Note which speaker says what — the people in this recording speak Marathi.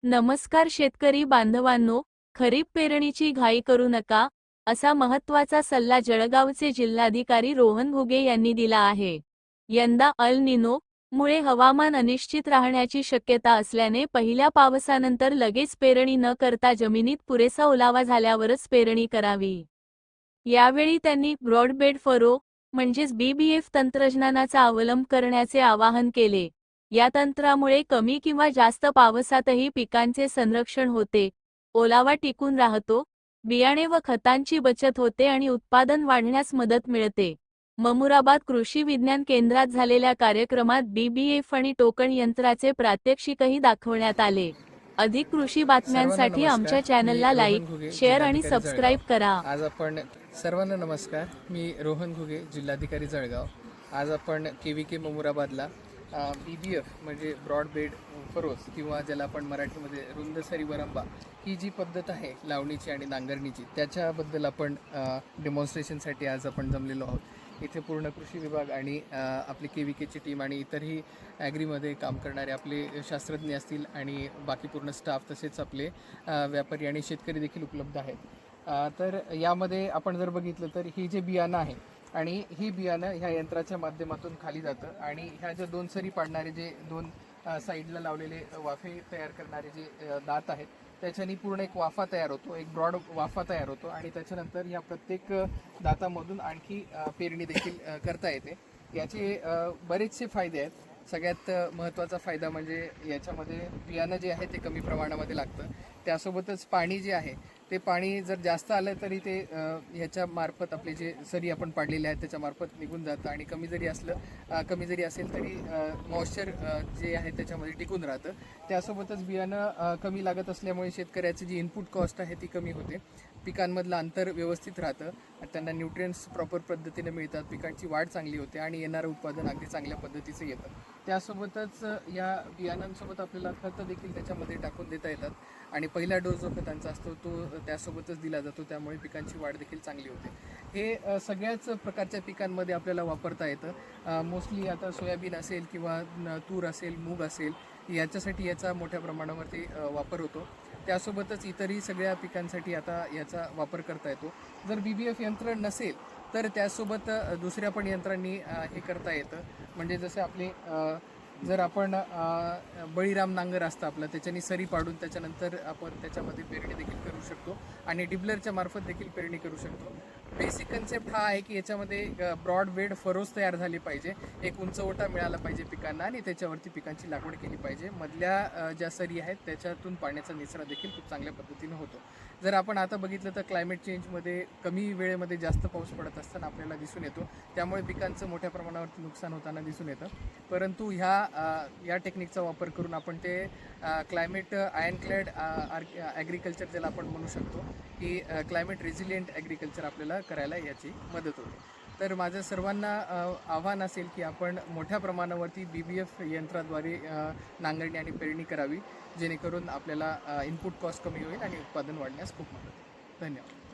Speaker 1: नमस्कार शेतकरी बांधवांनो, खरीप पेरणीची घाई करू नका, असा महत्त्वाचा सल्ला जळगावचे जिल्हाधिकारी रोहन घुगे यांनी दिला आहे. यंदा अल निनो मुळे हवामान अनिश्चित राहण्याची शक्यता असल्याने पहिल्या पावसानंतर लगेच पेरणी न करता जमिनीत पुरेसा ओलावा झाल्यावरच पेरणी करावी. यावेळी त्यांनी ब्रॉडबेड फरो म्हणजेच BBF तंत्रज्ञानाचा अवलंब करण्याचे आवाहन केले. या तंत्रामुळे कमी किंवा जास्त पावसातही पिकांचे संरक्षण होते, ओलावा टिकून राहतो, बियाणे व खतांची बचत होते आणि उत्पादन वाढण्यास मदत मिळते. ममुराबाद कृषी विज्ञान केंद्रात झालेल्या कार्यक्रमात BBF आणि टोकन यंत्राचे प्रात्यक्षिकही दाखवण्यात आले. अधिक कृषी बातम्यांसाठी आमच्या चॅनलला लाईक, शेअर आणि सबस्क्राईब करा.
Speaker 2: सर्वांना नमस्कार. मी रोहन घुगे, जिल्हाधिकारी जळगाव. आज आपण KVK ममुराबादला BBF म्हणजे ब्रॉडबेड फरोस किंवा ज्याला आपण मराठीमध्ये रुंद सरी वरंबा ही जी पद्धत आहे लावणीची आणि नांगरणीची, त्याच्याबद्दल आपण डेमॉन्स्ट्रेशनसाठी आज आपण जमलेलो आहोत. इथे पूर्ण कृषी विभाग आणि आपली KVKची टीम आणि इतरही ॲग्रीमध्ये काम करणारे आपले शास्त्रज्ञ असतील आणि बाकी पूर्ण स्टाफ, तसेच आपले व्यापारी आणि शेतकरी देखील उपलब्ध आहेत. तर यामध्ये आपण जर बघितलं तर ही जे बियाणं आहे आणि ही बियाणं ह्या यंत्राच्या माध्यमातून खाली जातं आणि ह्या ज्या दोन सरी पाडणारे जे दोन साईडला लावलेले वाफे तयार करणारे जे दात आहेत, त्याच्यानी पूर्ण एक वाफा तयार होतो, एक ब्रॉड वाफा तयार होतो आणि त्याच्यानंतर ह्या प्रत्येक दातामधून आणखी पेरणी देखील करता येते. याचे बरेचसे फायदे आहेत. सगळ्यात महत्त्वाचा फायदा म्हणजे याच्यामध्ये बियाणं जे आहे ते कमी प्रमाणामध्ये लागतं. त्यासोबतच पाणी जे आहे ते पाणी जर जास्त आलं तरी ते ह्याच्यामार्फत आपले जे सरी आपण पाडलेले आहेत त्याच्यामार्फत निघून जातं आणि कमी जरी असेल तरी मॉइश्चर जे आहे त्याच्यामध्ये टिकून राहतं. त्यासोबतच बियाणं कमी लागत असल्यामुळे शेतकऱ्याची जी इनपुट कॉस्ट आहे ती कमी होते. पिकांमधलं अंतर व्यवस्थित राहतं, त्यांना न्यूट्रिएंट्स प्रॉपर पद्धतीने मिळतात, पिकांची वाढ चांगली होते आणि येणारं उत्पादन अगदी चांगल्या पद्धतीचं येतं. त्यासोबतच या बियाणांसोबत आपल्याला खतं देखील त्याच्यामध्ये टाकून देता येतात आणि पहिला डोस जो खतांचा असतो तो त्यासोबतच दिला जातो, त्यामुळे पिकांची वाढ देखील चांगली होते. हे सगळ्याच प्रकारच्या पिकांमध्ये आपल्याला वापरता येतं. मोस्टली आता सोयाबीन असेल किंवा तूर असेल, मूग असेल, याच्यासाठी याचा मोठ्या प्रमाणावरती वापर होतो. त्यासोबतच इतरही सगळ्या पिकांसाठी आता याचा वापर करता येतो. जर BBF यंत्र नसेल तर त्यासोबत दुसऱ्या पण यंत्रांनी हे करता येतं. म्हणजे जसे आपले जर आपण बळीराम नांगर असतं आपलं, त्याच्यानी सरी पाडून त्याच्यानंतर आपण त्याच्यामध्ये पेरणी देखील करू शकतो आणि डिबलरच्या मार्फत देखील पेरणी करू शकतो. बेसिक कन्सेप्ट हा आहे की याच्यामध्ये ब्रॉडबेड फरोस तयार झाले पाहिजे, एक उंचवटा मिळाला पाहिजे पिकांना आणि त्याच्यावरती पिकांची लागवड केली पाहिजे. मधल्या ज्या सरी आहेत त्याच्यातून पाण्याचा निचरा देखील खूप चांगल्या पद्धतीनं होतो. जर आपण आता बघितलं तर क्लायमेट चेंजमध्ये कमी वेळेमध्ये जास्त पाऊस पडत असताना आपल्याला दिसून येतो, त्यामुळे पिकांचं मोठ्या प्रमाणावरती नुकसान होताना दिसून येतं. परंतु या टेक्निकचा वापर करून आपण ते क्लायमेट आयनक्लॅड ॲग्रिकल्चर ज्याला आपण म्हणू शकतो की क्लायमेट रेझिलियंट ॲग्रिकल्चर आपल्याला करायला याची मदत होते. तर माझं सर्वांना आव्हान असेल की आपण मोठ्या प्रमाणावरती BBF यंत्राद्वारे नांगरणी आणि पेरणी करावी, जेणेकरून आपल्याला इनपुट कॉस्ट कमी होईल आणि उत्पादन वाढण्यास खूप मदत होईल. धन्यवाद.